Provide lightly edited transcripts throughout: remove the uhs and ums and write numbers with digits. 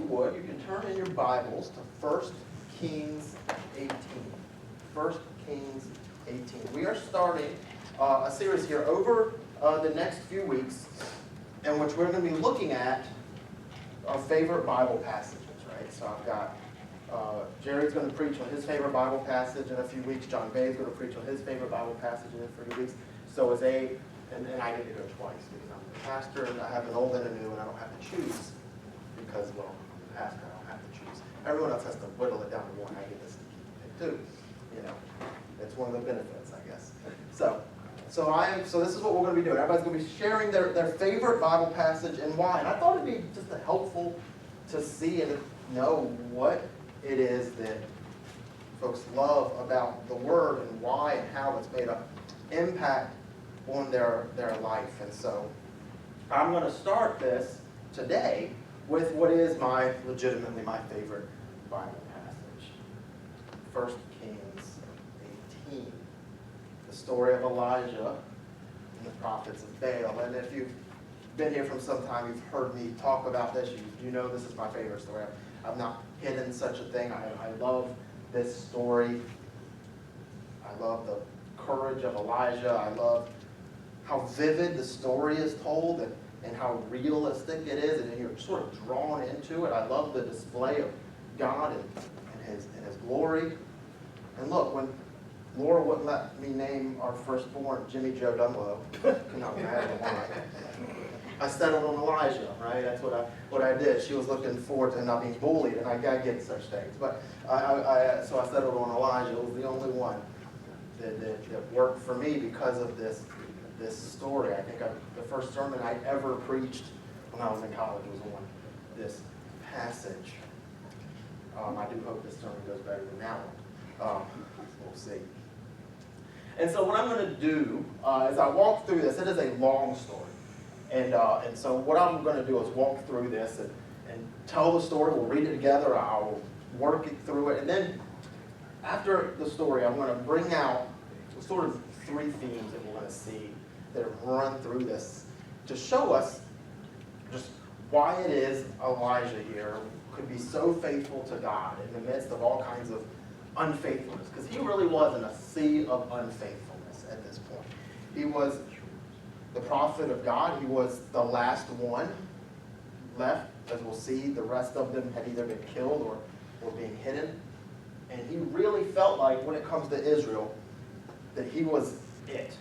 would, you can turn in your Bibles to 1 Kings 18. 1 Kings 18. We are starting a series here over the next few weeks in which we're going to be looking at our favorite Bible passages, right? So I've got Jerry's going to preach on his favorite Bible passage in a few weeks. John Bay's going to preach on his favorite Bible passage in a few weeks. So is A, and I get to go twice because I'm the pastor and I have an old and a new and I don't have to choose because, well, I'm the pastor, I don't have to choose. Everyone else has to whittle it down to one. I get this too. You know, it's one of the benefits, I guess. So this is what we're going to be doing. Everybody's going to be sharing their favorite Bible passage and why. And I thought it'd be just helpful to see and know what it is that folks love about the Word and why and how it's made an impact on their life. And so I'm going to start this today with what is legitimately my favorite Bible passage. 1 Kings 18. The story of Elijah and the prophets of Baal. And if you've been here from some time, you've heard me talk about this. You know this is my favorite story. I've not hidden such a thing. I love this story. I love the courage of Elijah. I love how vivid the story is told and how realistic it is, and you're sort of drawn into it. I love the display of God and his glory. And look, when Laura wouldn't let me name our firstborn Jimmy Joe Dunlow, cannot imagine why, I settled on Elijah, right? That's what I did. She was looking forward to not being bullied, and I get such things. But so I settled on Elijah. It was the only one that worked for me because of this story. I think the first sermon I ever preached when I was in college was on this passage. I do hope this sermon goes better than that one. We'll see. And so what I'm going to do as I walk through this, it is a long story. And so what I'm going to do is walk through this and tell the story. We'll read it together. I'll work it through it. And then after the story, I'm going to bring out sort of three themes that we're going to see that run through this to show us just why it is Elijah here could be so faithful to God in the midst of all kinds of unfaithfulness. Because he really was in a sea of unfaithfulness at this point. He was the prophet of God. He was the last one left. As we'll see, the rest of them had either been killed or were being hidden. And he really felt like, when it comes to Israel, that he was it.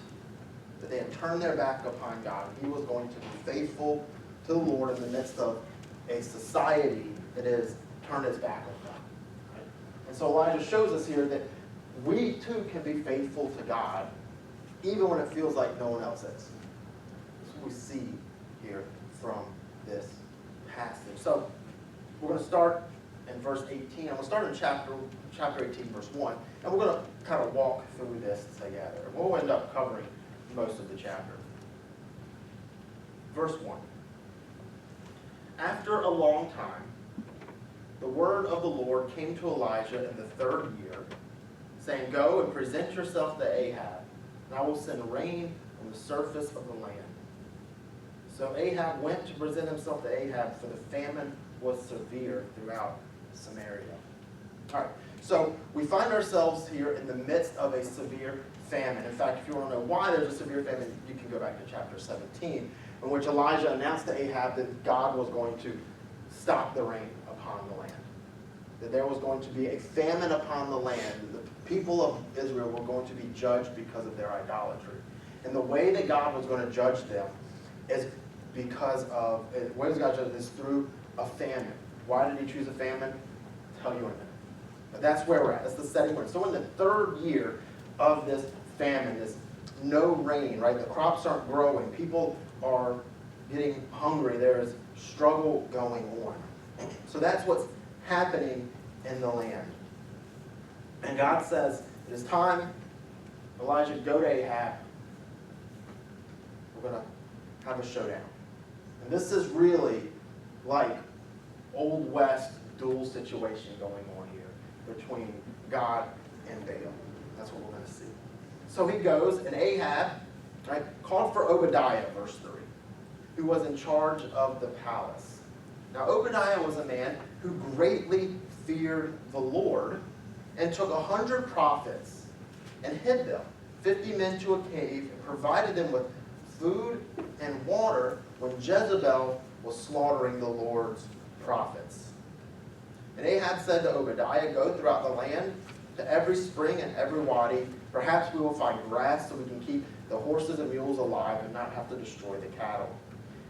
That they had turned their back upon God. He was going to be faithful to the Lord in the midst of a society that has turned its back on God. Right? And so Elijah shows us here that we too can be faithful to God, even when it feels like no one else is. That's what we see here from this passage. So we're going to start in verse 18. I'm going to start in chapter 18, verse 1. And we're going to kind of walk through this together. And we'll end up covering most of the chapter. Verse 1. After a long time, the word of the Lord came to Elijah in the third year, saying, "Go and present yourself to Ahab, and I will send rain on the surface of the land." So Ahab went to present himself to Ahab, for the famine was severe throughout Samaria. All right, so we find ourselves here in the midst of a severe famine. In fact, if you want to know why there's a severe famine, you can go back to chapter 17, in which Elijah announced to Ahab that God was going to stop the rain upon the land. That there was going to be a famine upon the land. The people of Israel were going to be judged because of their idolatry. And the way that God was going to judge them is through a famine. Why did he choose a famine? I'll tell you in a minute. But that's where we're at. That's the setting we're in. So in the third year of this famine, this no rain, right? The crops aren't growing. People are getting hungry. There is struggle going on. So that's what's happening in the land. And God says, it is time, Elijah, go to Ahab. We're going to have a showdown. And this is really like Old West dual situation going on here between God and Baal. That's what we're going to see. So he goes, and Ahab, right, called for Obadiah, verse 3, who was in charge of the palace. Now Obadiah was a man who greatly feared the Lord and took 100 prophets and hid them, 50 men to a cave, and provided them with food and water when Jezebel was slaughtering the Lord's prophets. And Ahab said to Obadiah, "Go throughout the land to every spring and every wadi. Perhaps we will find grass so we can keep the horses and mules alive and not have to destroy the cattle."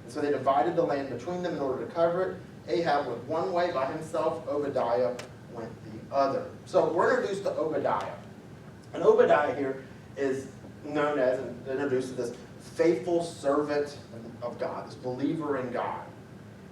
And so they divided the land between them in order to cover it. Ahab went one way by himself, Obadiah went the other. So we're introduced to Obadiah. And Obadiah here is known as, and introduced to this faithful servant of God, this believer in God.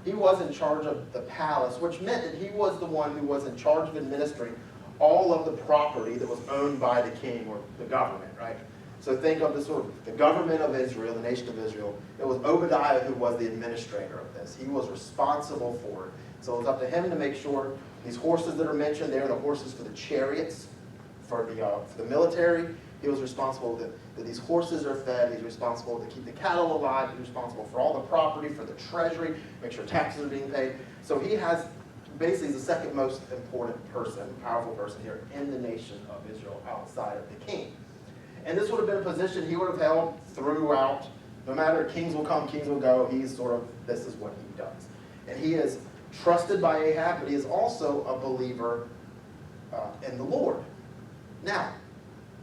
He was in charge of the palace, which meant that he was the one who was in charge of administering all of the property that was owned by the king or the government, right? So think of this sort of the government of Israel, the nation of Israel. It was Obadiah who was the administrator of this. He was responsible for it. So it was up to him to make sure these horses that are mentioned there, the horses for the chariots, for the military, he was responsible that these horses are fed. He's responsible to keep the cattle alive. He's responsible for all the property, for the treasury, make sure taxes are being paid. So he has, basically, he's the second most important person, powerful person here in the nation of Israel outside of the king. And this would have been a position he would have held throughout. No matter, kings will come, kings will go. He's sort of, this is what he does. And he is trusted by Ahab, but he is also a believer in the Lord. Now,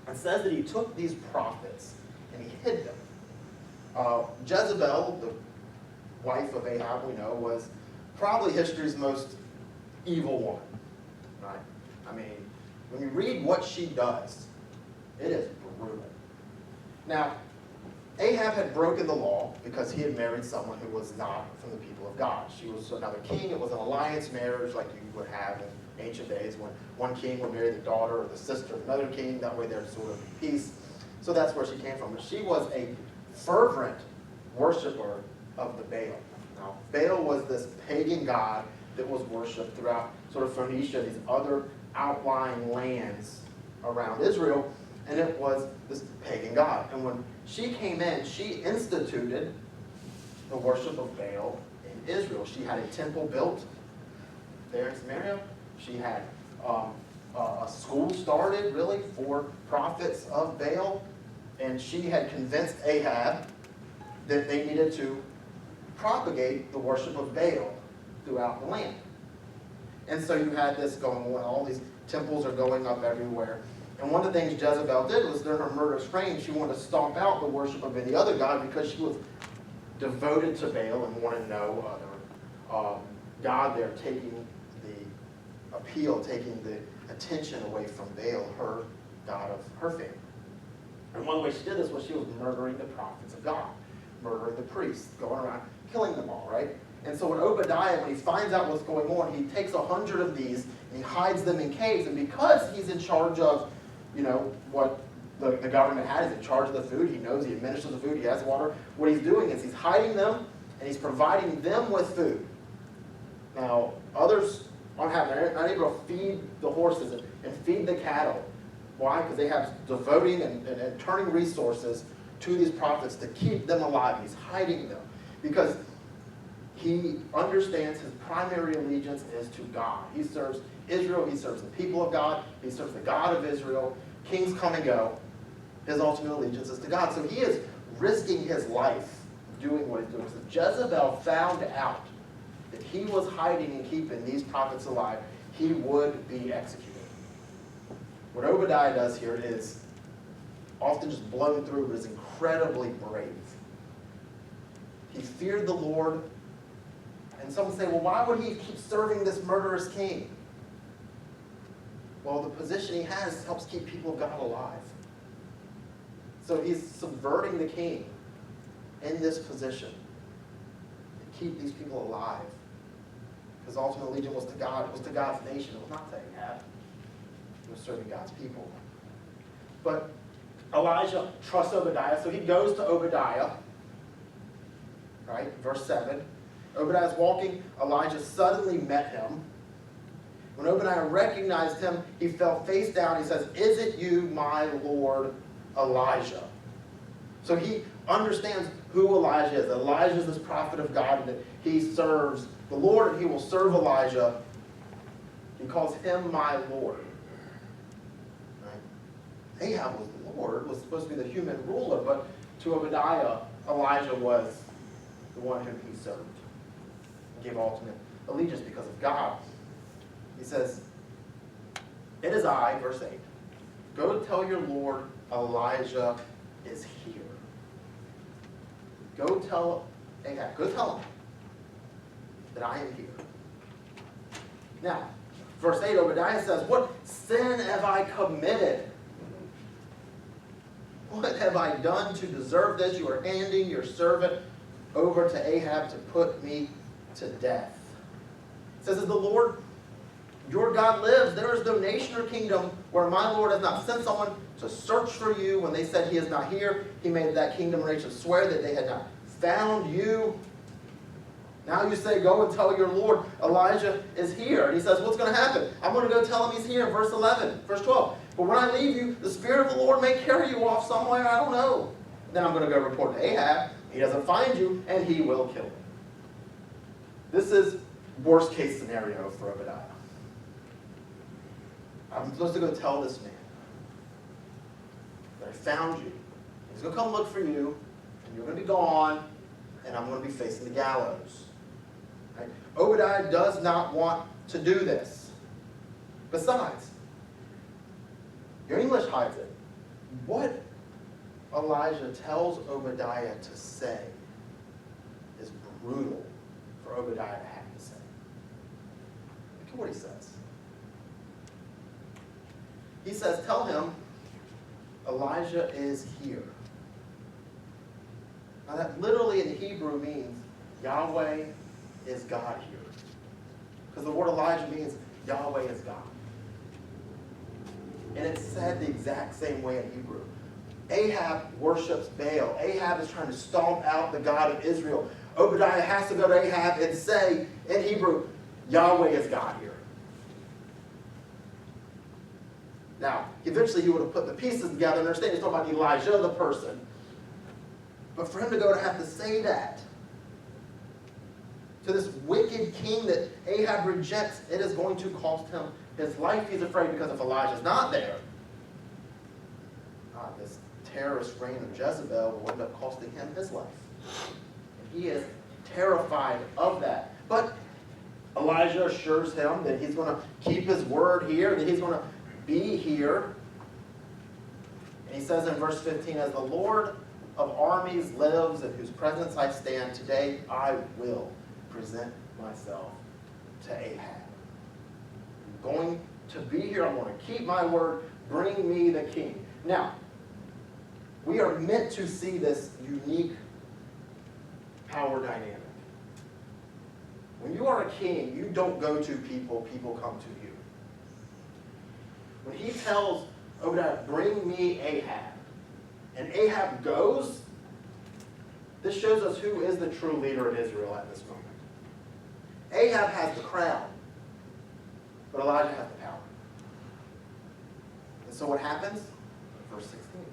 it says that he took these prophets and he hid them. Jezebel, the wife of Ahab, we know, was probably history's most evil woman. Right? I mean, when you read what she does, it is brutal. Now, Ahab had broken the law because he had married someone who was not from the people of God. She was another king. It was an alliance marriage like you would have in ancient days when one king would marry the daughter or the sister of another king. That way there's sort of peace. So that's where she came from. But she was a fervent worshiper of the Baal. Now, Baal was this pagan god that was worshipped throughout sort of Phoenicia, these other outlying lands around Israel. And it was this pagan god. And when she came in, she instituted the worship of Baal in Israel. She had a temple built there in Samaria. She had a school started, really, for prophets of Baal. And she had convinced Ahab that they needed to propagate the worship of Baal throughout the land. And so you had this going on. All these temples are going up everywhere. And one of the things Jezebel did was, during her murderous reign, she wanted to stomp out the worship of any other god because she was devoted to Baal and wanted no other god there, taking the appeal, taking the attention away from Baal, her god of her family. And one way she did this was she was murdering the prophets of God, murdering the priests, going around killing them all, right? And so when Obadiah, when he finds out what's going on, he takes 100 of these and he hides them in caves. And because he's in charge of, what the government has, he's in charge of the food, he knows, he administers the food, he has water. What he's doing is he's hiding them and he's providing them with food. Now, others they're not able to feed the horses and feed the cattle. Why? Because they have devoting and turning resources to these prophets to keep them alive. He's hiding them because he understands his primary allegiance is to God. He serves Israel. He serves the people of God. He serves the God of Israel. Kings come and go. His ultimate allegiance is to God. So he is risking his life doing what he's doing. So Jezebel found out that he was hiding and keeping these prophets alive, he would be executed. What Obadiah does here is often just blown through, but is incredibly brave. He feared the Lord. And someone say, well, why would he keep serving this murderous king? Well, the position he has helps keep people of God alive. So he's subverting the king in this position to keep these people alive. His ultimate allegiance was to God. It was to God's nation. It was not to Ahab. He was serving God's people. But Elijah trusts Obadiah, so he goes to Obadiah. Right? Verse 7. Obadiah is walking. Elijah suddenly met him. When Obadiah recognized him, he fell face down. He says, "Is it you, my Lord Elijah?" So he understands who Elijah is. Elijah is this prophet of God, and that he serves the Lord and he will serve Elijah. He calls him my Lord. Right? Ahab was the Lord, was supposed to be the human ruler, but to Obadiah, Elijah was the one whom he served. He gave ultimate allegiance because of God. He says, "It is I," verse 8, "go tell your Lord Elijah is here." Go tell Ahab, go tell him that I am here. Now, verse 8, Obadiah says, "What sin have I committed? What have I done to deserve this? You are handing your servant over to Ahab to put me to death." It says, "As the Lord your God lives, there is no nation or kingdom where my Lord has not sent someone to search for you. When they said he is not here, he made that kingdom and nation swear that they had not found you. Now you say, go and tell your Lord, Elijah is here." And he says, what's going to happen? I'm going to go tell him he's here. Verse 11, verse 12. "But when I leave you, the Spirit of the Lord may carry you off somewhere, I don't know. Then I'm going to go report to Ahab. He doesn't find you, and he will kill you." This is worst case scenario for Obadiah. I'm supposed to go tell this man that I found you. He's going to come look for you, and you're going to be gone, and I'm going to be facing the gallows. Right? Obadiah does not want to do this. Besides, your English hides it. What Elijah tells Obadiah to say is brutal for Obadiah to have to say. Look at what he says. He says, "Tell him Elijah is here." Now that literally in Hebrew means Yahweh is God here. Because the word Elijah means Yahweh is God. And it's said the exact same way in Hebrew. Ahab worships Baal. Ahab is trying to stomp out the God of Israel. Obadiah has to go to Ahab and say in Hebrew, Yahweh is God here. Now, eventually he would have put the pieces together and understand he's talking about Elijah, the person. But for him to go to have to say that to this wicked king that Ahab rejects, it is going to cost him his life. He's afraid because if Elijah's not there, this terrorist reign of Jezebel will end up costing him his life. And he is terrified of that. But Elijah assures him that he's going to keep his word here, that he's going to be here. And he says in verse 15, "As the Lord of armies lives, in whose presence I stand, today I will present myself to Ahab. I'm going to be here. I'm going to keep my word. Bring me the king." Now, we are meant to see this unique power dynamic. When you are a king, you don't go to people, people come to you. When he tells Obadiah, "Bring me Ahab," and Ahab goes, this shows us who is the true leader of Israel at this moment. Ahab has the crown, but Elijah has the power. And so what happens? Verse 16.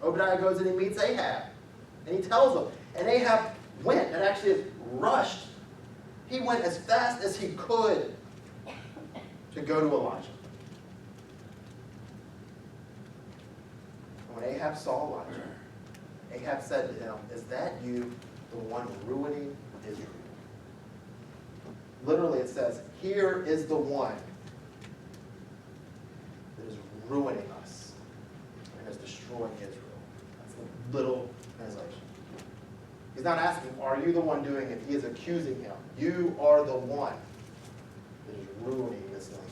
Obadiah goes and he meets Ahab, and he tells him. And Ahab went and actually rushed. He went as fast as he could to go to Elijah. And when Ahab saw Elijah, Ahab said to him, "Is that you, the one ruining Israel?" Literally it says, "Here is the one that is ruining us and is destroying Israel." That's a little translation. He's not asking, "Are you the one doing it?" He is accusing him. You are the one that is ruining this land.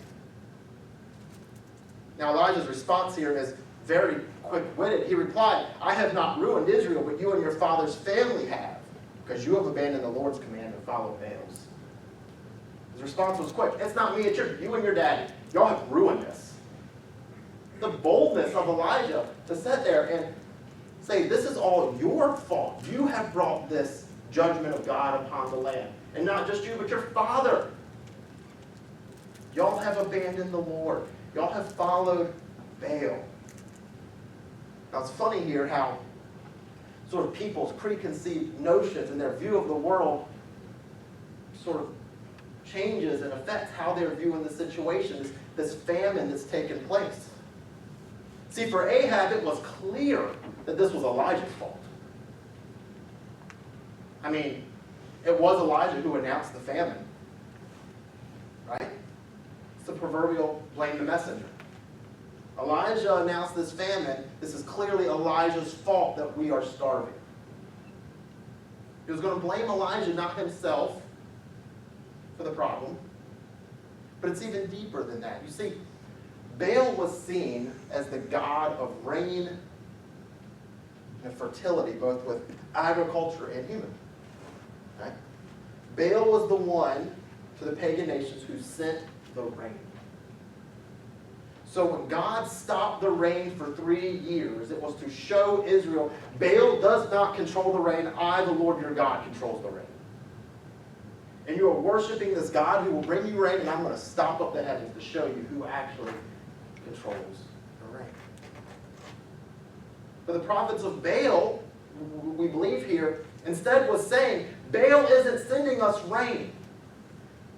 Now Elijah's response here is very quick-witted. He replied, "I have not ruined Israel, but you and your father's family have, because you have abandoned the Lord's command and followed Baal's." His response was quick. "It's not me, it's you and your daddy. Y'all have ruined this." The boldness of Elijah to sit there and say, "This is all your fault. You have brought this judgment of God upon the land. And not just you, but your father. Y'all have abandoned the Lord. Y'all have followed Baal." Now it's funny here how sort of people's preconceived notions and their view of the world sort of changes and affects how they're viewing the situation, this famine that's taken place. See, for Ahab, it was clear that this was Elijah's fault. I mean, it was Elijah who announced the famine, right? It's the proverbial blame the messenger. Elijah announced this famine. This is clearly Elijah's fault that we are starving. He was going to blame Elijah, not himself, for the problem. But it's even deeper than that. You see, Baal was seen as the god of rain and fertility, both with agriculture and human. Right? Baal was the one to the pagan nations who sent the rain. So when God stopped the rain for 3 years, it was to show Israel, Baal does not control the rain. I, the Lord your God, controls the rain. And you are worshiping this God who will bring you rain, and I'm going to stop up the heavens to show you who actually controls the rain. But the prophets of Baal, we believe here, instead was saying, Baal isn't sending us rain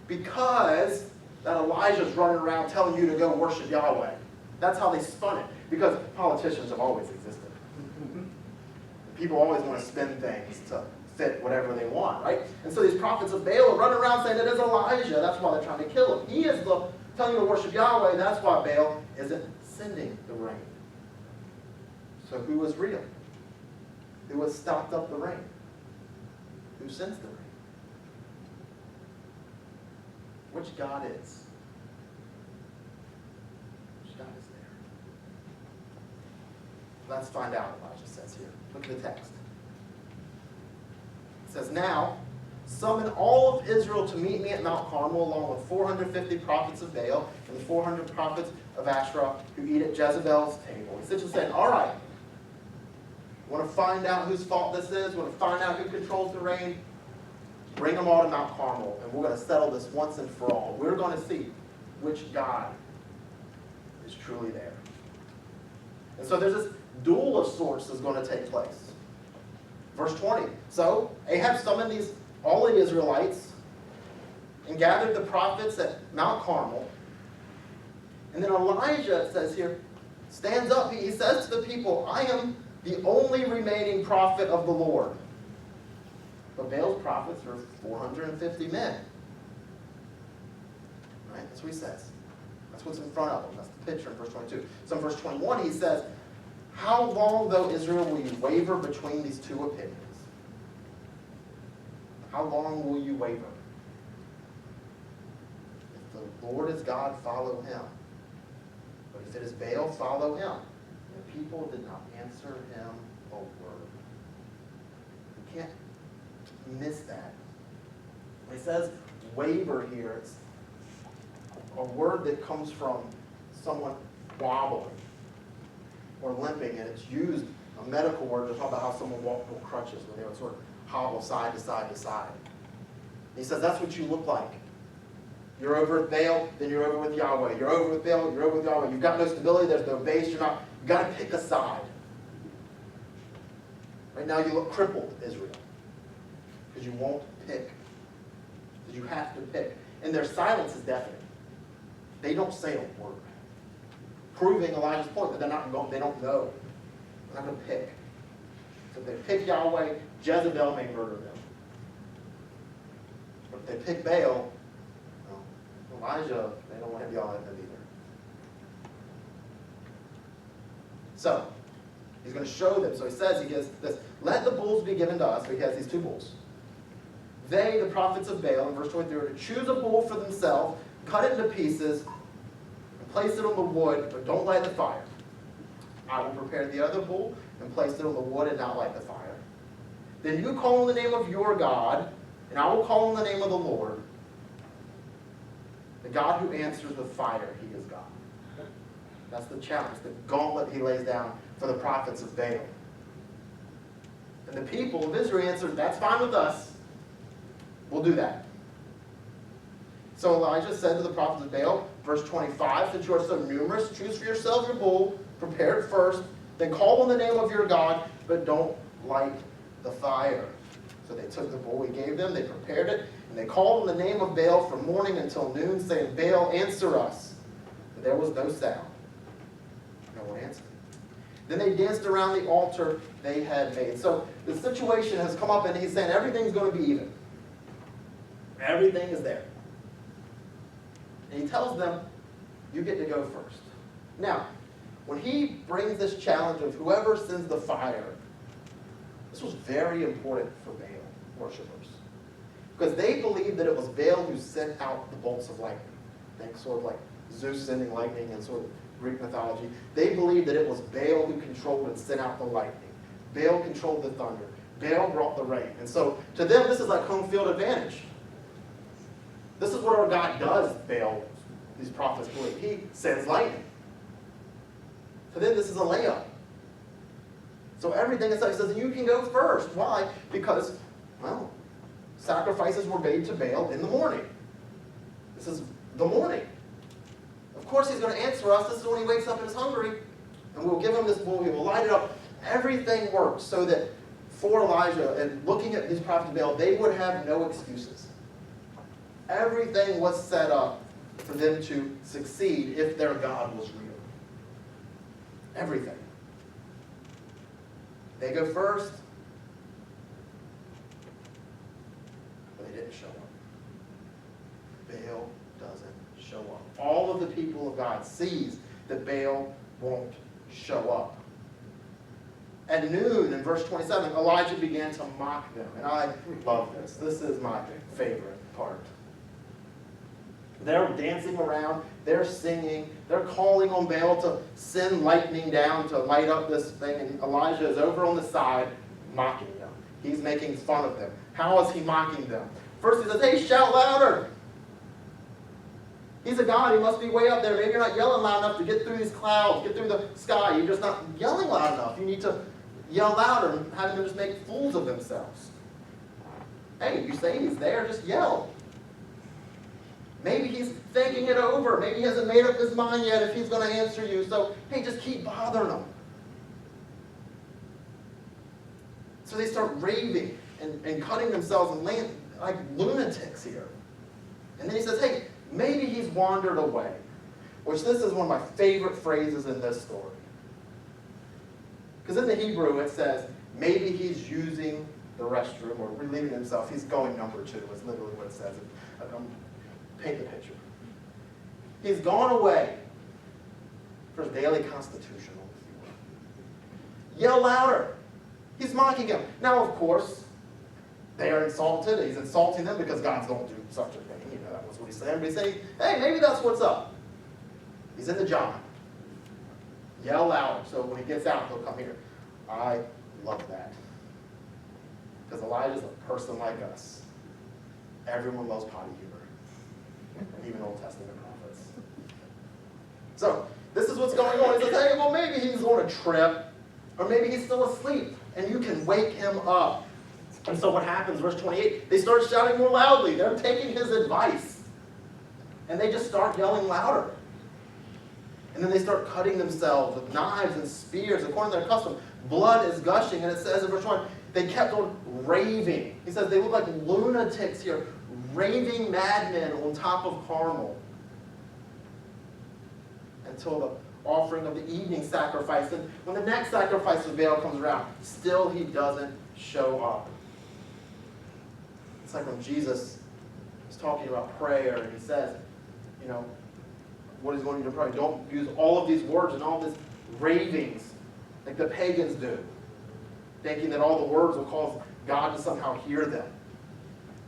because that Elijah's running around telling you to go worship Yahweh. That's how they spun it. Because politicians have always existed. People always want to spin things to fit whatever they want, right? And so these prophets of Baal are running around saying it is Elijah. That's why they're trying to kill him. He is telling you to worship Yahweh. That's why Baal isn't sending the rain. So who is real? Who has stopped up the rain? Who sends the rain? Which God is? Which God is there? Let's find out, Elijah says here. Look at the text. It says, now, summon all of Israel to meet me at Mount Carmel, along with 450 prophets of Baal and the 400 prophets of Asherah who eat at Jezebel's table. He's essentially saying, all right, want to find out whose fault this is? Want to find out who controls the rain? Bring them all to Mount Carmel, and we're going to settle this once and for all. We're going to see which God is truly there. And so there's this duel of sorts that's going to take place. Verse 20. So Ahab summoned all the Israelites and gathered the prophets at Mount Carmel. And then Elijah, it says here, stands up. He says to the people, I am the only remaining prophet of the Lord. But Baal's prophets are 450 men. Right? That's what he says. That's what's in front of him. That's the picture in verse 22. So in verse 21 he says, how long, though, Israel, will you waver between these two opinions? How long will you waver? If the Lord is God, follow him. But if it is Baal, follow him. The people did not answer him a word. You can't miss that. When he says waver here, it's a word that comes from someone wobbling or limping, and it's used, a medical word, to talk about how someone walked with crutches, when they would sort of hobble side to side to side. He says that's what you look like. You're over with Baal, then you're over with Yahweh. You're over with Baal, you're over with Yahweh. You've got no stability, there's no base, you've got to pick a side. Right now you look crippled, Israel. Because you won't pick. Because you have to pick. And their silence is deafening. They don't say a word. Proving Elijah's point that they don't know. They're not going to pick. So if they pick Yahweh, Jezebel may murder them. But if they pick Baal, Elijah, they don't want him yelling at them either. So, he's going to show them. So he says, he gives this, let the bulls be given to us. So he has these two bulls. They, the prophets of Baal, in verse 23, are to choose a bull for themselves, cut it into pieces, and place it on the wood, but don't light the fire. I will prepare the other bull and place it on the wood and not light the fire. Then you call on the name of your God, and I will call on the name of the Lord. The God who answers with fire, he is God. That's the challenge, the gauntlet he lays down for the prophets of Baal. And the people of Israel answered, that's fine with us. We'll do that. So Elijah said to the prophets of Baal, verse 25, since you are so numerous, choose for yourself your bull, prepare it first, then call on the name of your God, but don't light the fire. So they took the bull he gave them, they prepared it, And they called on the name of Baal from morning until noon, saying, Baal, answer us. But there was no sound. No one answered. Then they danced around the altar they had made. So the situation has come up, and he's saying everything's going to be even. Everything is there. And he tells them, you get to go first. Now, when he brings this challenge of whoever sends the fire, this was very important for Baal worshipers. Because they believed that it was Baal who sent out the bolts of lightning. Think sort of like Zeus sending lightning in sort of Greek mythology. They believed that it was Baal who controlled and sent out the lightning. Baal controlled the thunder. Baal brought the rain. And so to them, this is like home field advantage. This is what our God does, Baal, these prophets believe. He sends lightning. For them, this is a layup. So everything is like, he says, you can go first. Why? Because, well, sacrifices were made to Baal in the morning. This is the morning. Of course he's going to answer us. This is when he wakes up and is hungry. And we'll give him this, we will light it up. Everything works so that for Elijah and looking at these prophets of Baal, they would have no excuses. Everything was set up for them to succeed if their God was real. Everything. They go first, but they didn't show up. Baal doesn't show up. All of the people of God sees that Baal won't show up. At noon, in verse 27, Elijah began to mock them. And I love this. This is my favorite part. They're dancing around, they're singing, they're calling on Baal to send lightning down to light up this thing, and Elijah is over on the side mocking them. He's making fun of them. How is he mocking them? First he says, hey, shout louder. He's a God, he must be way up there. Maybe you're not yelling loud enough to get through these clouds, get through the sky. You're just not yelling loud enough. You need to yell louder and having them just make fools of themselves. Hey, you say he's there, just yell. Maybe he's thinking it over. Maybe he hasn't made up his mind yet if he's going to answer you. So, hey, just keep bothering him. So they start raving and cutting themselves and laying like lunatics here. And then he says, hey, maybe he's wandered away. Which this is one of my favorite phrases in this story. Because in the Hebrew it says, maybe he's using the restroom or relieving himself. He's going number 2 is literally what it says. Paint the picture. He's gone away for his daily constitutional. Yell louder. He's mocking him. Now, of course, they are insulted. He's insulting them because God's don't do such a thing. You know, that was what he's saying. But he's saying, hey, maybe that's what's up. He's in the job. Yell louder. So when he gets out, he'll come here. I love that. Because Elijah's a person like us. Everyone loves potty humor. Even Old Testament prophets. So, this is what's going on. He says, hey, well, maybe he's on a trip, or maybe he's still asleep, and you can wake him up. And so what happens, verse 28, they start shouting more loudly. They're taking his advice. And they just start yelling louder. And then they start cutting themselves with knives and spears, according to their custom. Blood is gushing, and it says in verse 1, they kept on raving. He says they look like lunatics here, raving madmen on top of Carmel. Until the offering of the evening sacrifice. And when the next sacrifice of Baal comes around, still he doesn't show up. It's like when Jesus is talking about prayer and he says, you know, what he's wanting to pray. Don't use all of these words and all these ravings like the pagans do, thinking that all the words will cause God to somehow hear them.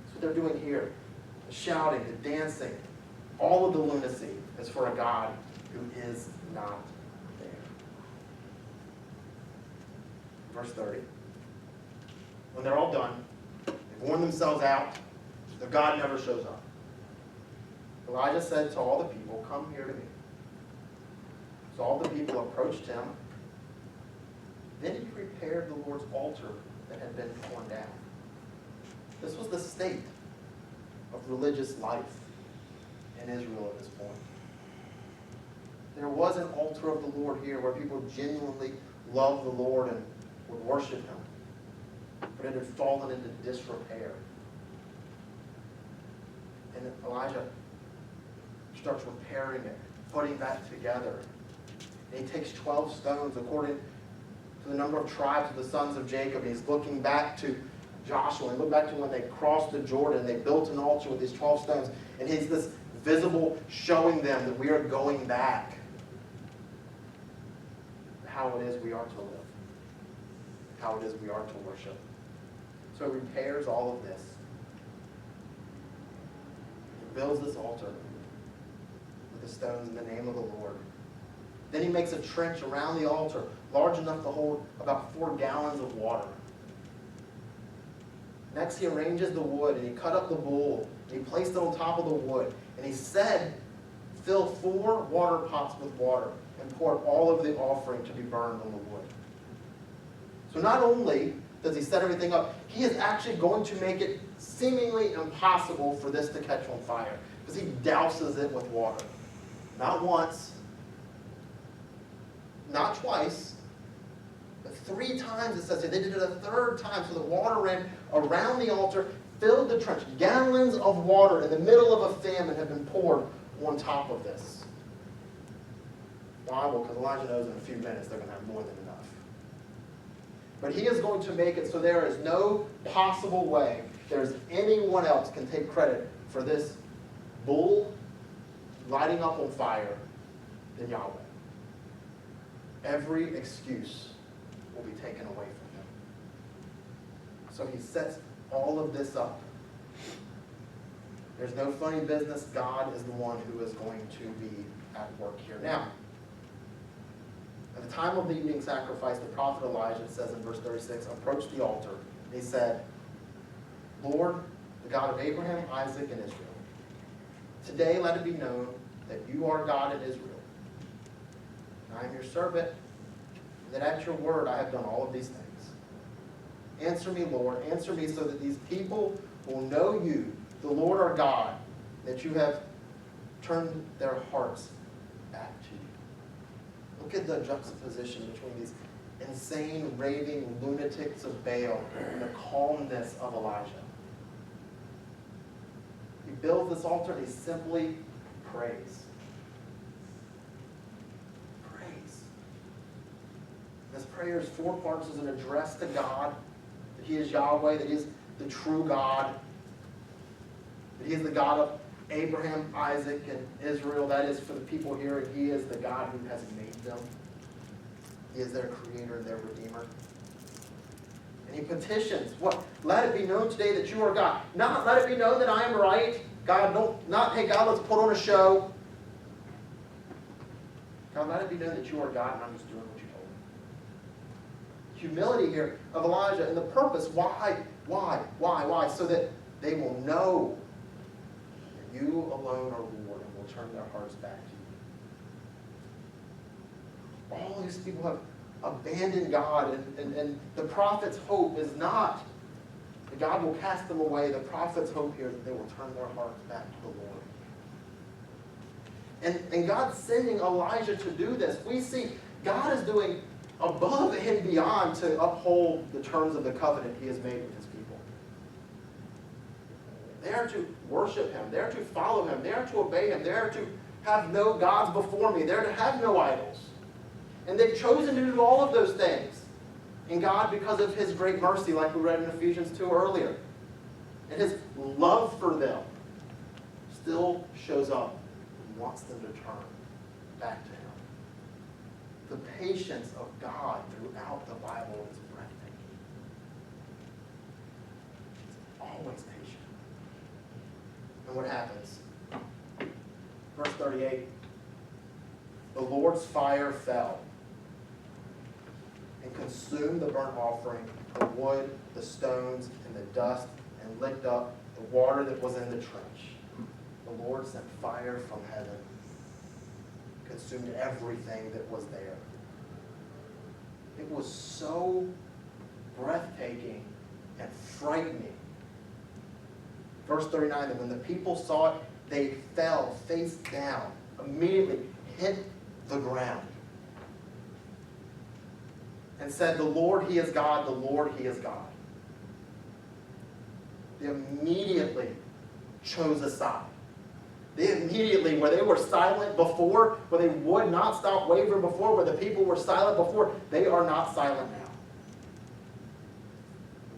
That's what they're doing here. The shouting, the dancing, all of the lunacy is for a God who is not there. Verse 30. When they're all done, they've worn themselves out, their God never shows up. Elijah said to all the people, come here to me. So all the people approached him. Then he repaired the Lord's altar that had been torn down. This was the state of religious life in Israel at this point. There was an altar of the Lord here where people genuinely loved the Lord and would worship him. But it had fallen into disrepair. And Elijah starts repairing it, putting that together. And he takes 12 stones according to the number of tribes of the sons of Jacob. And he's looking back to Joshua and look back to when they crossed the Jordan. They built an altar with these 12 stones. And he's this visible showing them that we are going back. How it is we are to live. How it is we are to worship. So he repairs all of this. He builds this altar with the stones in the name of the Lord. Then he makes a trench around the altar, large enough to hold about 4 gallons of water. Next, he arranges the wood, and he cut up the bull, and he placed it on top of the wood. And he said, fill 4 water pots with water, and pour all of the offering to be burned on the wood. So not only does he set everything up, he is actually going to make it seemingly impossible for this to catch on fire, because he douses it with water. Not once, not twice, but 3 times it says. They did it a 3rd time, so the water ran around the altar, filled the trench. Gallons of water in the middle of a famine have been poured on top of this. Why? Well, because Elijah knows in a few minutes they're going to have more than enough. But he is going to make it so there is no possible way there's anyone else can take credit for this bull lighting up on fire than Yahweh. Every excuse will be taken away from him. So he sets all of this up. There's no funny business. God is the one who is going to be at work here. Now, at the time of the evening sacrifice, the prophet Elijah, it says in verse 36, approached the altar. And he said, Lord, the God of Abraham, Isaac, and Israel, today let it be known that you are God in Israel. And I am your servant, and that at your word I have done all of these things. Answer me, Lord, answer me so that these people will know you, the Lord our God, that you have turned their hearts back to you. Look at the juxtaposition between these insane, raving lunatics of Baal and the calmness of Elijah. He builds this altar and he simply prays. Prays. This prayer is 4 parts. Is an address to God, that he is Yahweh, that he is the true God, that he is the God of Abraham, Isaac, and Israel. That is for the people here, and he is the God who has made them. He is their creator and their redeemer. And he petitions, what? Let it be known today that you are God. Not let it be known that I am right. God, not, hey God, let's put on a show. God, let it be known that you are God and I'm just doing what you told me. Humility here of Elijah, and the purpose, why? So that they will know that you alone are Lord and will turn their hearts back to you. All these people have abandoned God, and the prophet's hope is not that God will cast them away. The prophet's hope here is that they will turn their hearts back to the Lord. And God's sending Elijah to do this. We see God is doing above and beyond to uphold the terms of the covenant he has made with his people. They are to worship him. They are to follow him. They are to obey him. They are to have no gods before me. They are to have no idols. And they've chosen to do all of those things. And God, because of his great mercy, like we read in Ephesians 2 earlier, and his love for them, still shows up and wants them to turn back to him. The patience of God throughout the Bible is breathtaking. It's always patient. And what happens? Verse 38, the Lord's fire fell and consumed the burnt offering, the wood, the stones, and the dust, and licked up the water that was in the trench. The Lord sent fire from heaven, consumed everything that was there. It was so breathtaking and frightening. Verse 39, that when the people saw it, they fell face down, immediately hit the ground, and said, the Lord, he is God, the Lord, he is God. They immediately chose a side. immediately, where they were silent before, where they would not stop wavering before, where the people were silent before, they are not silent now.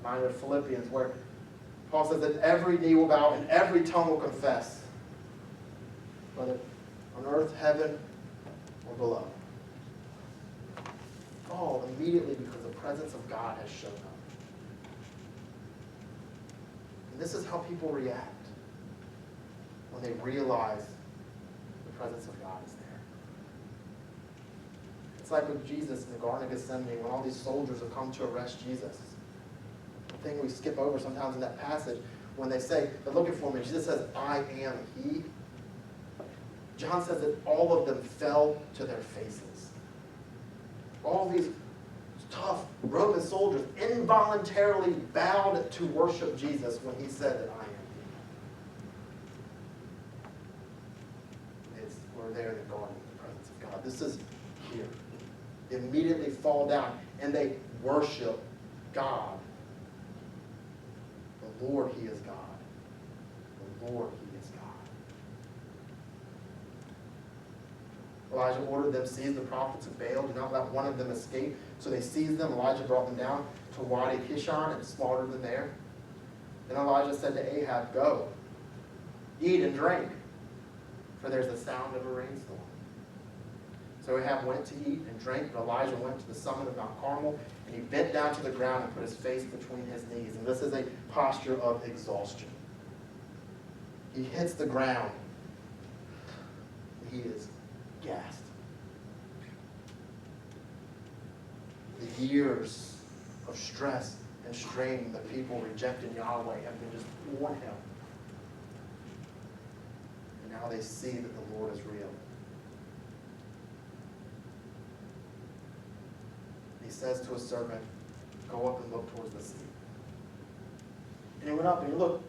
Reminder of Philippians, where Paul says that every knee will bow and every tongue will confess, whether on earth, heaven, or below. All immediately because the presence of God has shown up. And this is how people react when they realize the presence of God is there. It's like with Jesus in the Garden of Gethsemane when all these soldiers have come to arrest Jesus. The thing we skip over sometimes in that passage, when they say, they're looking for me, Jesus says, I am he. John says that all of them fell to their faces. All these tough Roman soldiers involuntarily bowed to worship Jesus when he said that I am he. We're there in the garden in the presence of God. This is here. They immediately fall down and they worship God. The Lord, he is God. The Lord, he is God. Elijah ordered them, seize the prophets of Baal, do not let one of them escape. So they seized them. Elijah brought them down to Wadi Kishon and slaughtered them there. Then Elijah said to Ahab, go, eat and drink, for there's the sound of a rainstorm. So Ahab went to eat and drink, but Elijah went to the summit of Mount Carmel, and he bent down to the ground and put his face between his knees. And this is a posture of exhaustion. He hits the ground. He is gassed. The years of stress and strain that people rejected Yahweh have been just worn him. And now they see that the Lord is real. He says to his servant, go up and look towards the sea. And he went up and he looked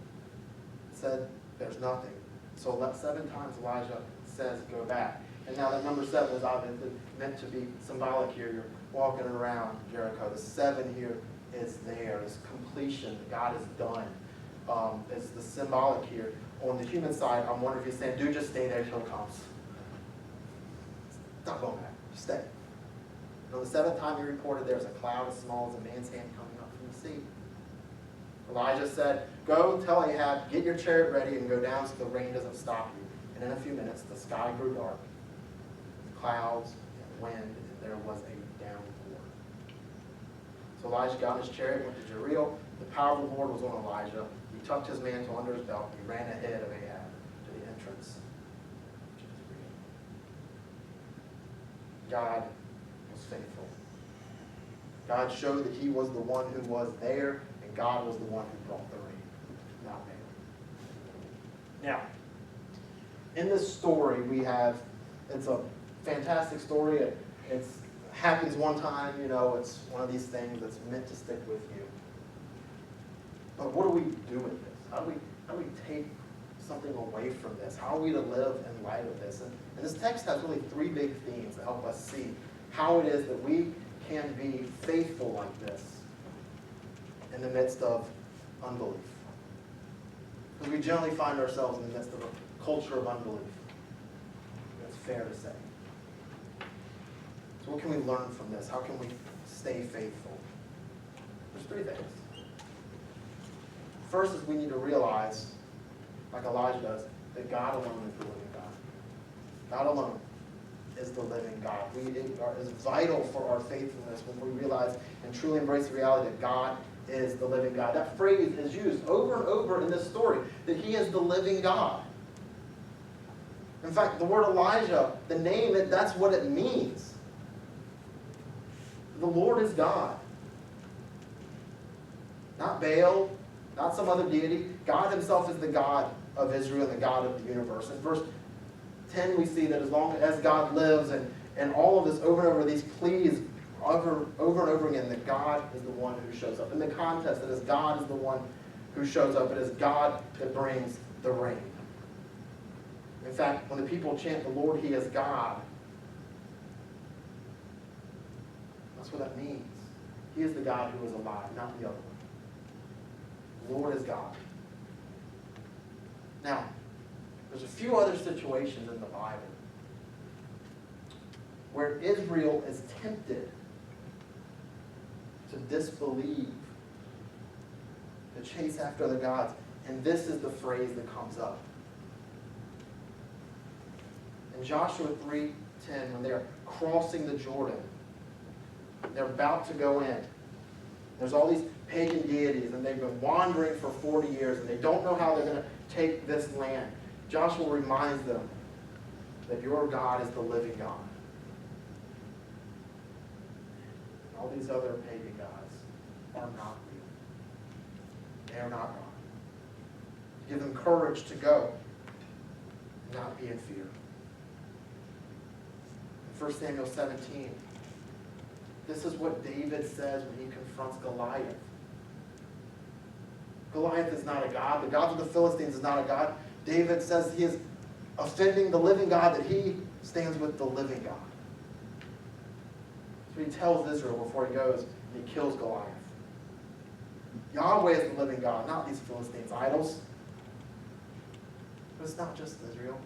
and said, there's nothing. So 7 times Elijah says, go back. And now that number 7 is obviously meant to be symbolic here. You're walking around Jericho. The 7 here is there. This completion that God has done. It's the symbolic here. On the human side, I'm wondering if he's saying, do just stay there till it comes. Stop going back. Just stay. And on the 7th time he reported, there's a cloud as small as a man's hand coming up from the sea. Elijah said, go tell Ahab, get your chariot ready and go down so the rain doesn't stop you. And in a few minutes, the sky grew dark, clouds and wind, and there was a downpour. So Elijah got in his chariot, went to Jericho. The power of the Lord was on Elijah. He tucked his mantle under his belt, and he ran ahead of Ahab to the entrance. God was faithful. God showed that he was the one who was there, and God was the one who brought the rain, not man. Now, in this story we have, it's a fantastic story. It happens one time, it's one of these things that's meant to stick with you. But what do we do with this? How do we take something away from this? How are we to live in light of this? And this text has really 3 big themes that help us see how it is that we can be faithful like this in the midst of unbelief. Because we generally find ourselves in the midst of a culture of unbelief. That's fair to say. So what can we learn from this? How can we stay faithful? There's 3 things. First is we need to realize, like Elijah does, that God alone is the living God. God alone is the living God. It is vital for our faithfulness when we realize and truly embrace the reality that God is the living God. That phrase is used over and over in this story, that he is the living God. In fact, the word Elijah, the name, that's what it means. The Lord is God. Not Baal, not some other deity. God himself is the God of Israel and the God of the universe. In verse 10 we see that as long as God lives, and all of this over and over, these pleas over and over again, that God is the one who shows up. In the context, that is God is the one who shows up. It is God that brings the rain. In fact, when the people chant, the Lord, he is God, that's what that means. He is the God who is alive, not the other one. The Lord is God. Now, There's a few other situations in the Bible where Israel is tempted to disbelieve, to chase after other gods. And this is the phrase that comes up. In Joshua 3:10, when they're crossing the Jordan, they're about to go in. There's all these pagan deities, and they've been wandering for 40 years, and they don't know how they're going to take this land. Joshua reminds them that your God is the living God. All these other pagan gods are not real. They are not God. Give them courage to go, and not be in fear. In 1 Samuel 17, this is what David says when he confronts Goliath. Goliath is not a god. The God of the Philistines is not a god. David says he is offending the living God, that he stands with the living God. So he tells Israel before he goes, and he kills Goliath. Yahweh is the living God, not these Philistines' idols. But it's not just Israel.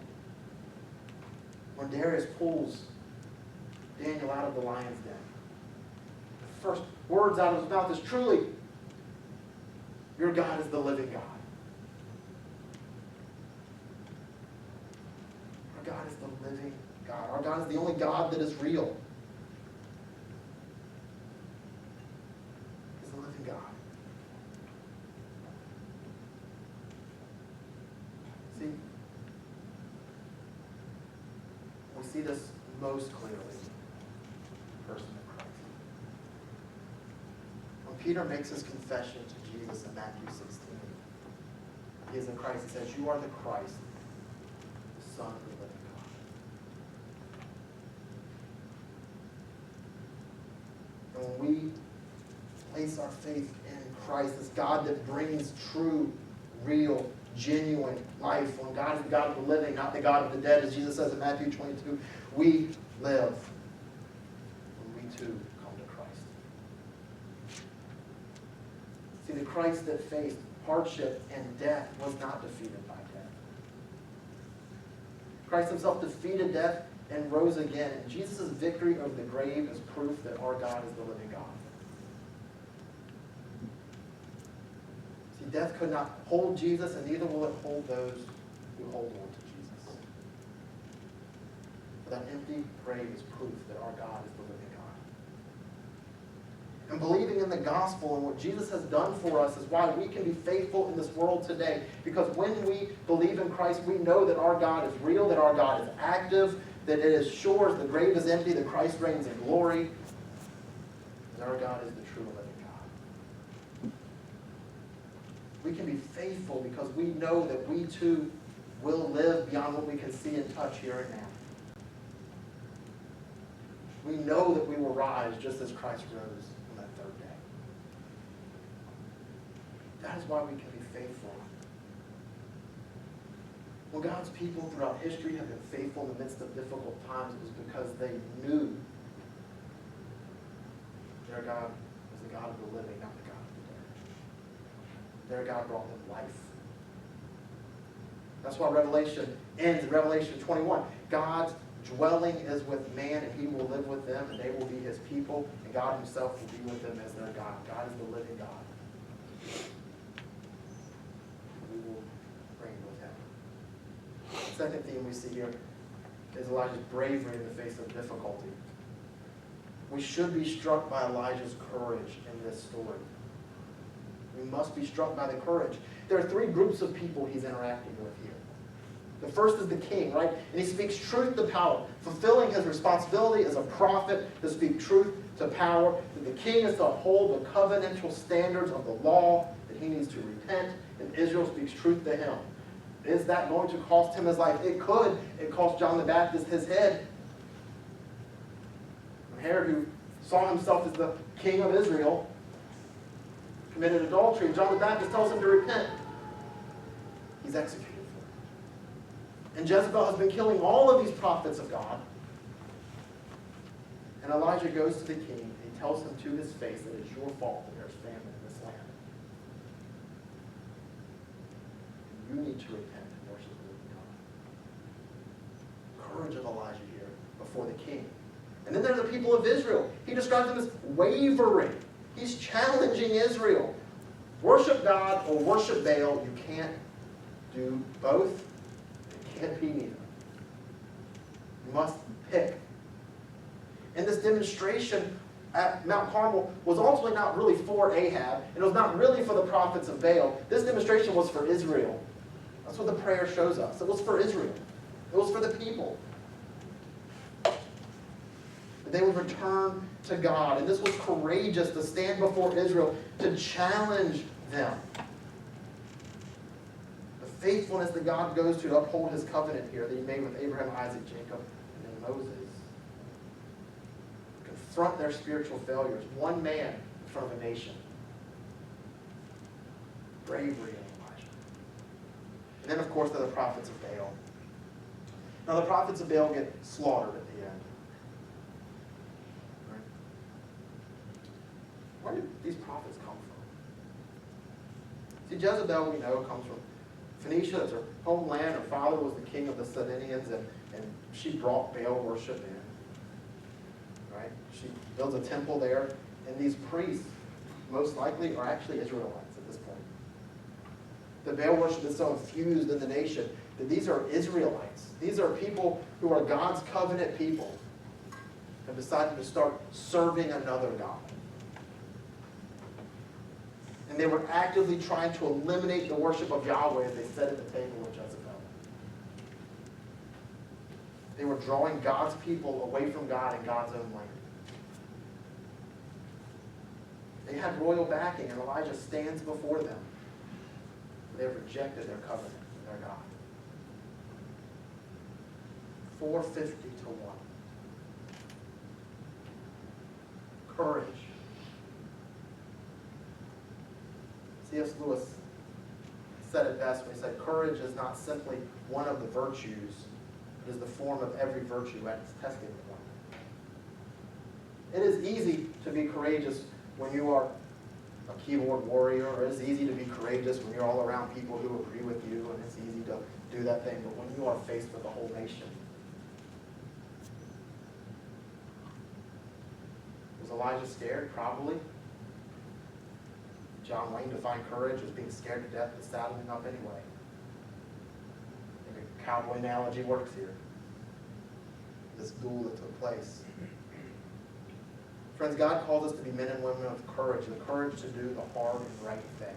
When Darius pulls Daniel out of the lion's den, the first words out of his mouth is, truly, your God is the living God. Our God is the living God. Our God is the only God that is real. He's the living God. See, we see this most clearly in the person of Christ. When Peter makes his confession to Jesus in Matthew 16, he is in Christ. He says, you are the Christ, the Son of the living God. And when we place our faith in Christ, this God that brings true, real, genuine life, when God is the God of the living, not the God of the dead, as Jesus says in Matthew 22, we live when we too come to Christ. See, the Christ that faced hardship and death was not defeated by death. Christ himself defeated death and rose again. And Jesus' victory over the grave is proof that our God is the living God. See, death could not hold Jesus, and neither will it hold those who hold on to Jesus. For that empty grave is proof that our God is the living God. And believing in the gospel and what Jesus has done for us is why we can be faithful in this world today. Because when we believe in Christ, we know that our God is real, that our God is active, that it is sure as the grave is empty, that Christ reigns in glory, that our God is the true and living God. We can be faithful because we know that we too will live beyond what we can see and touch here and now. We know that we will rise just as Christ rose on that third day. That is why we can be faithful. When God's people throughout history have been faithful in the midst of difficult times, it was because they knew their God was the God of the living, not the God of the dead. Their God brought them life. That's why Revelation ends in Revelation 21. God's dwelling is with man, and he will live with them, and they will be his people, and God himself will be with them as their God. God is the living God. We will reign with him. The second theme we see here is Elijah's bravery in the face of difficulty. We should be struck by Elijah's courage in this story. We must be struck by the courage. There are three groups of people he's interacting with here. The first is the king, right? And he speaks truth to power, fulfilling his responsibility as a prophet to speak truth to power. That the king is to uphold the covenantal standards of the law, that he needs to repent, and Israel speaks truth to him. Is that going to cost him his life? It could. It cost John the Baptist his head. Herod, who saw himself as the king of Israel, committed adultery, and John the Baptist tells him to repent. He's executed. And Jezebel has been killing all of these prophets of God. And Elijah goes to the king and he tells him to his face that it's your fault that there's famine in this land. You need to repent and worship the living God. before the king. And then there are the people of Israel. He describes them as wavering. He's challenging Israel. Worship God or worship Baal. You can't do both. It can't be neither. You must pick. And this demonstration at Mount Carmel was ultimately not really for Ahab, and it was not really for the prophets of Baal. This demonstration was for Israel. That's what the prayer shows us. It was for Israel. It was for the people. That they would return to God. And this was courageous to stand before Israel, to challenge them. The faithfulness that God goes to uphold his covenant here that he made with Abraham, Isaac, Jacob, and then Moses. Confront their spiritual failures. One man in front of a nation. Bravery in Elijah. And then, of course, there are the prophets of Baal. Now, the prophets of Baal get slaughtered at the end. Right? Where did these prophets come from? See, Jezebel, we know, comes from Phoenicia. It's her homeland. Her father was the king of the Sidonians, and she brought Baal worship in. Right? She builds a temple there, and these priests, most likely, are actually Israelites at this point. The Baal worship is so infused in the nation that these are Israelites. These are people who are God's covenant people, have decided to start serving another God. And they were actively trying to eliminate the worship of Yahweh as they sat at the table with Jezebel. They were drawing God's people away from God in God's own land. They had royal backing, and Elijah stands before them. They have rejected their covenant with their God. 450 to 1. Courage. C.S. Lewis said it best when he said, courage is not simply one of the virtues, it is the form of every virtue at its testing point. It is easy to be courageous when you are a keyboard warrior, or it's easy to be courageous when you're all around people who agree with you, and it's easy to do that thing. But when you are faced with a whole nation, was Elijah scared? Probably. John Wayne defined courage as being scared to death but saddling up anyway. I think a cowboy analogy works here. This duel that took place. Friends, God calls us to be men and women of courage, the courage to do the hard and right thing.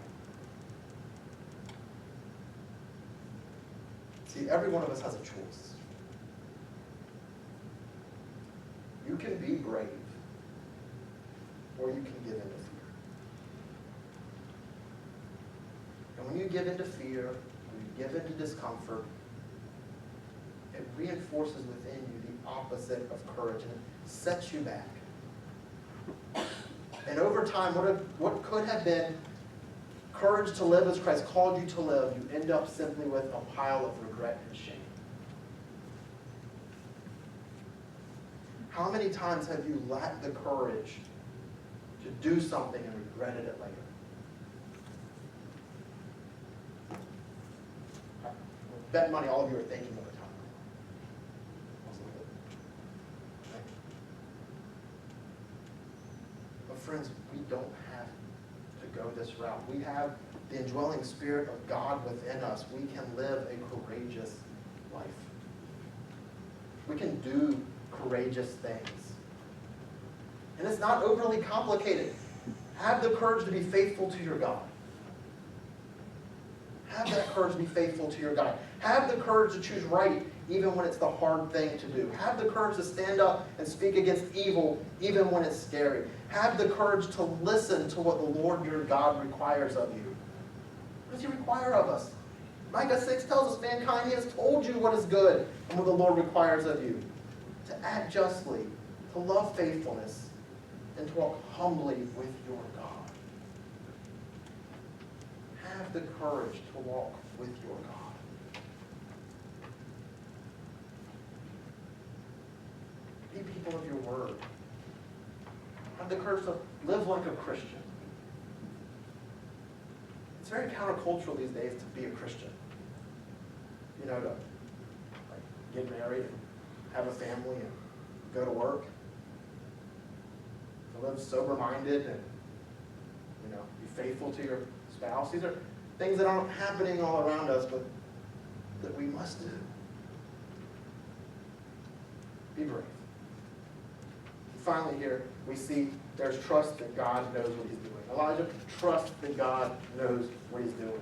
See, every one of us has a choice. You can be brave, or you can give in to fear. And when you give in to fear, when you give in to discomfort, it reinforces within you the opposite of courage, and it sets you back. And over time, what could have been courage to live as Christ called you to live, you end up simply with a pile of regret and shame. How many times have you lacked the courage to do something and regretted it later? I bet money all of you are thinking of a time. Right? But friends, we don't have to go this route. We have the indwelling Spirit of God within us. We can live a courageous life. We can do courageous things. And it's not overly complicated. Have the courage to be faithful to your God. Have that courage to be faithful to your God. Have the courage to choose right even when it's the hard thing to do. Have the courage to stand up and speak against evil even when it's scary. Have the courage to listen to what the Lord your God requires of you. What does he require of us? Micah 6 tells us mankind, he has told you what is good and what the Lord requires of you. To act justly, to love faithfulness, and to walk humbly with your God. Have the courage to walk with your God. Be people of your word. Have the courage to live like a Christian. It's very countercultural these days to be a Christian. You know, to get married and have a family and go to work, to live sober-minded, and be faithful to your spouse. These are things that aren't happening all around us, but that we must do. Be brave. And finally here, we see there's trust that God knows what he's doing. Elijah trusts that God knows what he's doing.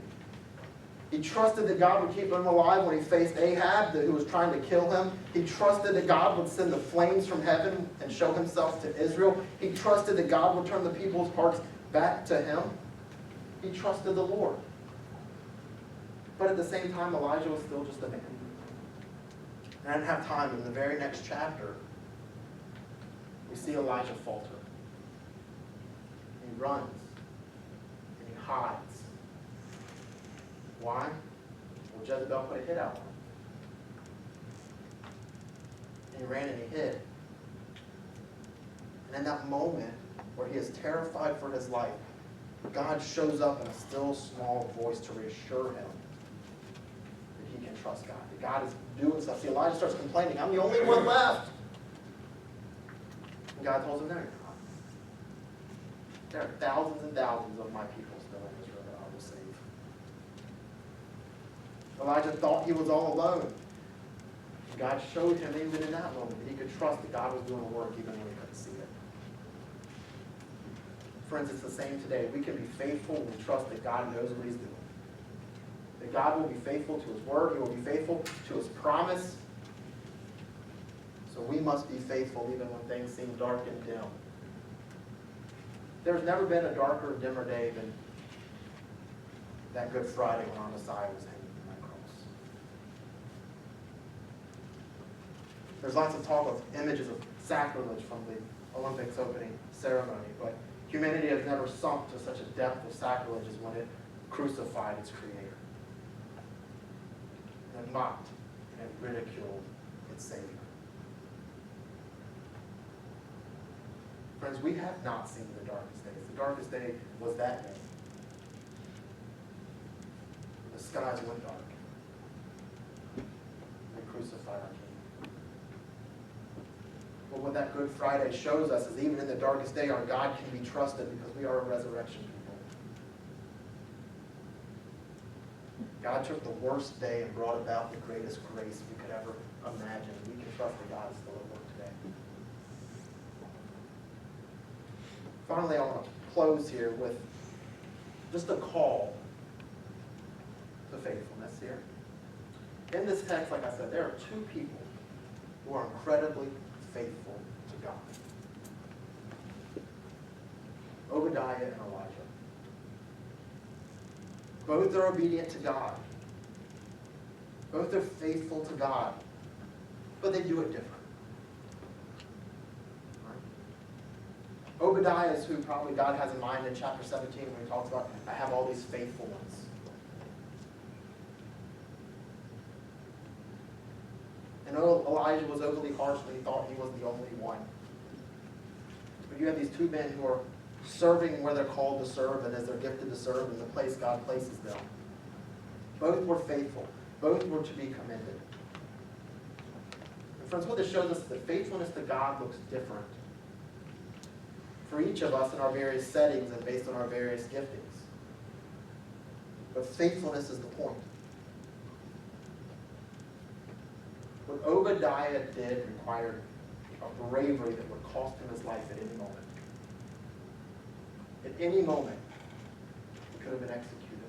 He trusted that God would keep him alive when he faced Ahab, who was trying to kill him. He trusted that God would send the flames from heaven and show himself to Israel. He trusted that God would turn the people's hearts back to him. He trusted the Lord. But at the same time, Elijah was still just a man. And I didn't have time. In the very next chapter, we see Elijah falter. He runs. And he hides. Why? Well, Jezebel put a hit out on him. And he ran and he hid. And in that moment where he is terrified for his life, God shows up in a still small voice to reassure him that he can trust God. That God is doing stuff. See, Elijah starts complaining, I'm the only one left. And God tells him, no, you're not. There are thousands and thousands of my people still in Israel that I will save. Elijah thought he was all alone. God showed him even in that moment that he could trust that God was doing the work even when he couldn't see it. Friends, it's the same today. We can be faithful when we trust that God knows what he's doing. That God will be faithful to his word. He will be faithful to his promise. So we must be faithful even when things seem dark and dim. There's never been a darker, dimmer day than that Good Friday when our Messiah was hanging on that cross. There's lots of talk of images of sacrilege from the Olympics opening ceremony, but humanity has never sunk to such a depth of sacrilege as when it crucified its Creator. And it mocked and it ridiculed its Savior. Friends, we have not seen the darkest days. The darkest day was that day. The skies went dark. They crucified our King. But what that Good Friday shows us is even in the darkest day, our God can be trusted because we are a resurrection people. God took the worst day and brought about the greatest grace we could ever imagine. We can trust that God is still at work today. Finally, I want to close here with just a call to faithfulness here. In this text, like I said, there are two people who are incredibly faithful to God. Obadiah and Elijah. Both are obedient to God. Both are faithful to God. But they do it different. Obadiah is who probably God has in mind in chapter 17 when he talks about, I have all these faithful ones. And Elijah was overly harsh when he thought he was the only one. But you have these two men who are serving where they're called to serve and as they're gifted to serve in the place God places them. Both were faithful. Both were to be commended. And friends, what this shows us is that faithfulness to God looks different for each of us in our various settings and based on our various giftings. But faithfulness is the point. What Obadiah did required a bravery that would cost him his life at any moment. At any moment, he could have been executed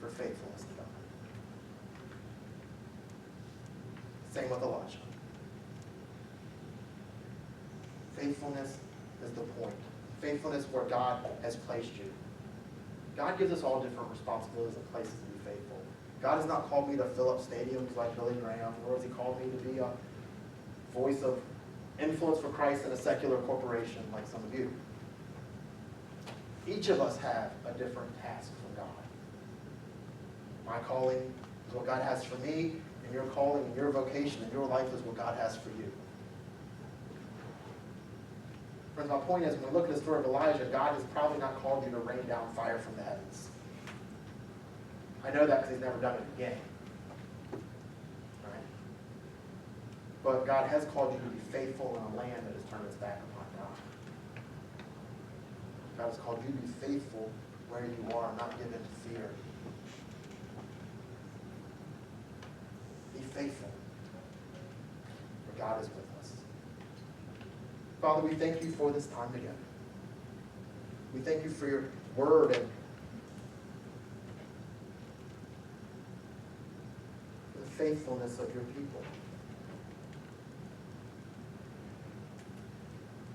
for faithfulness to God. Same with Elijah. Faithfulness is the point. Faithfulness where God has placed you. God gives us all different responsibilities and places to be faithful. God has not called me to fill up stadiums like Billy Graham, nor has he called me to be a voice of influence for Christ in a secular corporation like some of you. Each of us have a different task from God. My calling is what God has for me, and your calling and your vocation and your life is what God has for you. Friends, my point is, when we look at the story of Elijah, God has probably not called you to rain down fire from the heavens. I know that because he's never done it again. Right? but God has called you to be faithful in a land that has turned its back upon God. God has called you to be faithful where you are, not given to fear. Be faithful, for God is with us. Father, we thank you for this time together. We thank you for your word and the faithfulness of your people.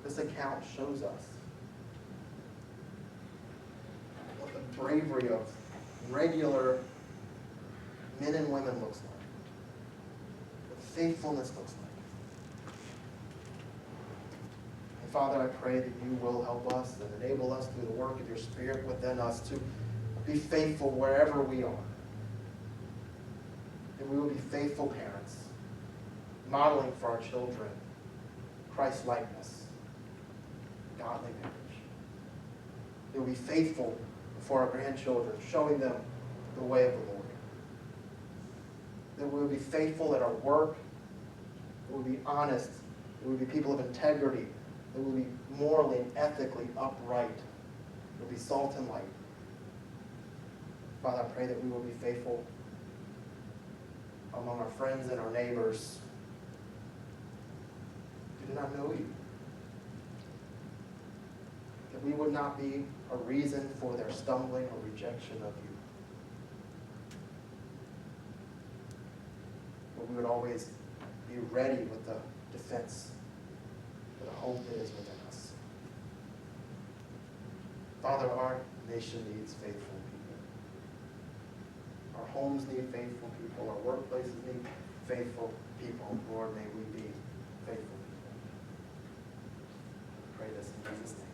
This account shows us what the bravery of regular men and women looks like, what faithfulness looks like. And Father, I pray that you will help us and enable us through the work of your Spirit within us to be faithful wherever we are. That we will be faithful parents, modeling for our children Christ-likeness, godly marriage. That we'll be faithful for our grandchildren, showing them the way of the Lord. That we'll be faithful at our work. That we'll be honest. That we'll be people of integrity. That we'll be morally and ethically upright. We'll be salt and light. Father, I pray that we will be faithful among our friends and our neighbors who do not know you. That we would not be a reason for their stumbling or rejection of you. But we would always be ready with the defense for the hope that is within us. Father, our nation needs faithful people. Our homes need faithful people. Our workplaces need faithful people. Lord, may we be faithful people. I pray this in Jesus' name.